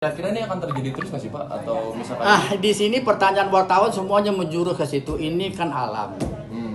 Kira-kira ini akan terjadi terus nggak sih Pak? Atau misalkan Di sini pertanyaan wartawan semuanya menjurus ke situ. Ini kan alam.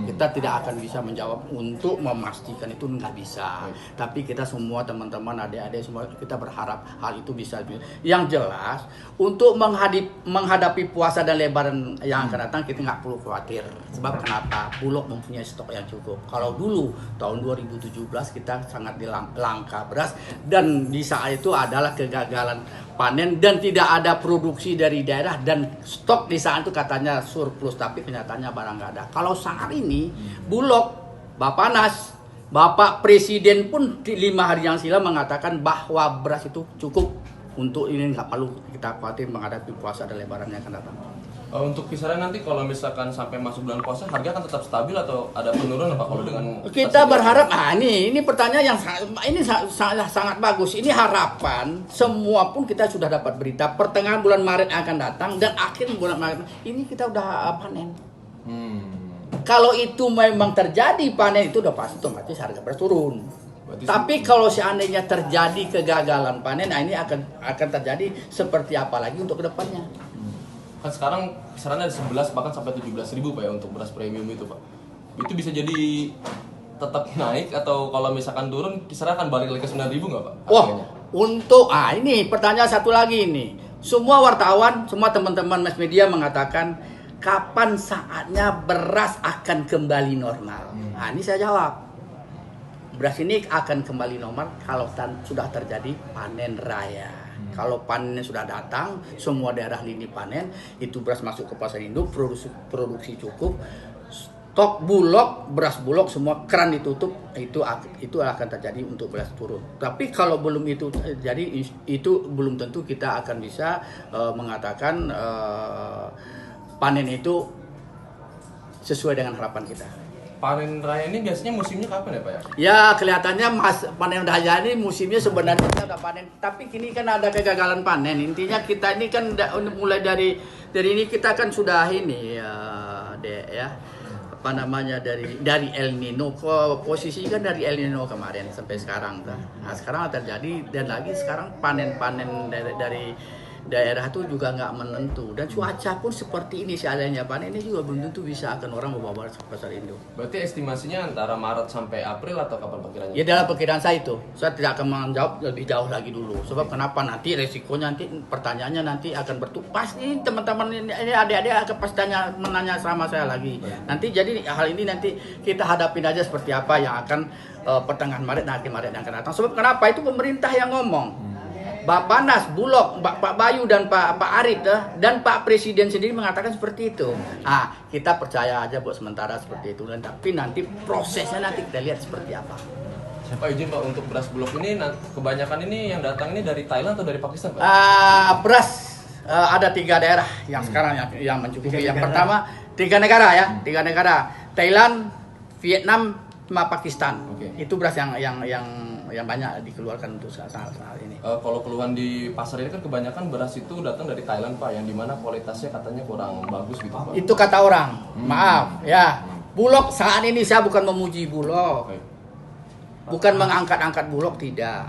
Kita tidak akan bisa menjawab untuk memastikan itu, nggak bisa. Tapi kita semua teman-teman, adik-adik semua kita berharap hal itu bisa. Yang jelas untuk menghadapi puasa dan Lebaran yang akan datang kita nggak perlu khawatir. Sebab kenapa? Bulog mempunyai stok yang cukup. Kalau dulu tahun 2017 kita sangat langka beras dan di saat itu adalah kegagalan panen dan tidak ada produksi dari daerah dan stok di saat itu katanya surplus, tapi kenyataannya barang nggak ada. Kalau saat ini Bulog, Bappenas, Bapak Presiden pun 5 hari yang silam mengatakan bahwa beras itu cukup untuk ini, nggak perlu kita khawatir menghadapi puasa dan Lebaran yang akan datang. untuk kisaran nanti kalau misalkan sampai masuk bulan puasa harga akan tetap stabil atau ada penurunan Pak kalau dengan Kita berharap, ini pertanyaan yang sangat bagus. Ini harapan semua pun kita sudah dapat berita pertengahan bulan Maret akan datang dan akhir bulan Maret ini kita udah panen. Kalau itu memang terjadi panen itu udah pasti otomatis harga beras turun. Tapi kalau seandainya terjadi kegagalan panen, ini akan terjadi seperti apa lagi untuk kedepannya? Kan sekarang kisarannya ada 11 bahkan sampai 17.000 Pak ya untuk beras premium itu Pak. Itu bisa jadi tetap naik atau kalau misalkan turun kisaran akan balik lagi ke 9.000 nggak Pak? Ini pertanyaan satu lagi ini. Semua wartawan, semua teman-teman mass media mengatakan kapan saatnya beras akan kembali normal. Ini saya jawab. Beras ini akan kembali normal kalau sudah terjadi panen raya. Kalau panennya sudah datang, semua daerah lini panen, itu beras masuk ke pasar induk, produksi cukup, stok Bulog, beras Bulog semua keran ditutup, itu akan terjadi untuk beras turun. Tapi kalau belum itu terjadi, itu belum tentu kita akan bisa mengatakan panen itu sesuai dengan harapan kita. Panen raya ini biasanya musimnya kapan ya Pak ya? Ya kelihatannya panen raya ini musimnya sebenarnya kita udah panen, tapi kini kan ada kegagalan panen. Intinya kita ini kan mulai dari ini kita kan sudah ini dari El Nino, posisi kan dari El Nino kemarin sampai sekarang. Nah sekarang terjadi dan lagi sekarang panen-panen dari daerah itu juga nggak menentu dan cuaca pun seperti ini seadanya panen ini juga belum tentu bisa akan orang membawa ke pasar induk. Berarti estimasinya antara Maret sampai April atau kapan perkiranya? Ya dalam perkiraan saya itu, saya tidak akan menjawab lebih jauh lagi dulu. Sebab kenapa nanti resikonya nanti pertanyaannya nanti akan bertupas nih teman-teman ini adik-adik akan pasti menanya sama saya lagi. Nanti jadi hal ini nanti kita hadapin aja seperti apa yang akan pertengahan Maret dan akhir Maret yang akan datang. Sebab kenapa itu pemerintah yang ngomong. Bappenas, Bulog, Pak Bayu dan Pak Arif dan Pak Presiden sendiri mengatakan seperti itu. Kita percaya aja buat sementara seperti itu. Dan tapi nanti prosesnya nanti kita lihat seperti apa. Pak izin Pak untuk beras Bulog ini kebanyakan ini yang datang ini dari Thailand atau dari Pakistan Pak? Beras ada 3 daerah yang sekarang yang mencukupi. Yang pertama 3 negara ya, 3 negara Thailand, Vietnam, sama Pakistan. Itu beras yang banyak dikeluarkan untuk saat ini. Kalau keluhan di pasar ini kan kebanyakan beras itu datang dari Thailand Pak, yang dimana kualitasnya katanya kurang bagus gitu Pak. Itu kata orang. Maaf ya. Bulog saat ini saya bukan memuji Bulog, bukan mengangkat-angkat Bulog, tidak.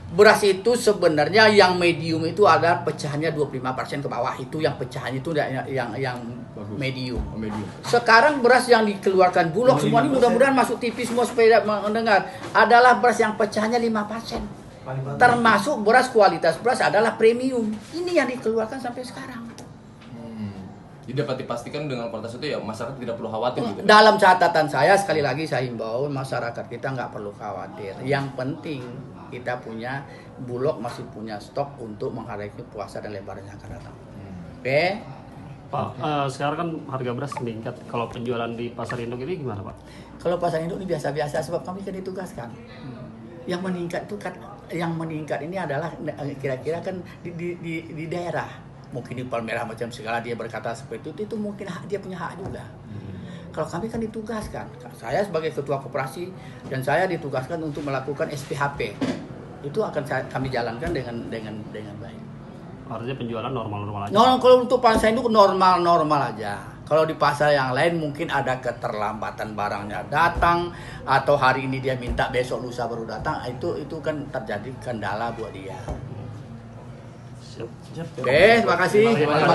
Beras itu sebenarnya yang medium itu ada pecahannya 25% ke bawah, itu yang pecahan itu yang medium. Sekarang beras yang dikeluarkan Bulog semua ini mudah-mudahan masuk TV semua supaya mendengar adalah beras yang pecahannya 5%. Termasuk beras kualitas beras adalah premium. Ini yang dikeluarkan sampai sekarang. Jadi dapat dipastikan dengan kualitas itu ya masyarakat tidak perlu khawatir gitu. Dalam catatan saya sekali lagi saya himbau masyarakat kita nggak perlu khawatir. Yang penting kita punya Bulog masih punya stok untuk menghadapi puasa dan Lebaran yang akan datang. Oke. Pak, sekarang kan harga beras meningkat. Kalau penjualan di pasar induk ini gimana Pak? Kalau pasar induk ini biasa-biasa sebab kami kan ditugaskan. Yang meningkat itu ini adalah kira-kira kan di daerah. Mungkin di Palmerah macam segala dia berkata seperti itu mungkin dia punya hak juga. Kalau kami kan ditugaskan, saya sebagai ketua koperasi dan saya ditugaskan untuk melakukan SPHP. Itu akan kami jalankan dengan baik. Artinya penjualan normal-normal aja? Kalau untuk pasar induk normal-normal aja. Kalau di pasar yang lain mungkin ada keterlambatan barangnya datang atau hari ini dia minta besok lusa baru datang, itu kan terjadi kendala buat dia. Siap. Oke, terima kasih. Terima kasih.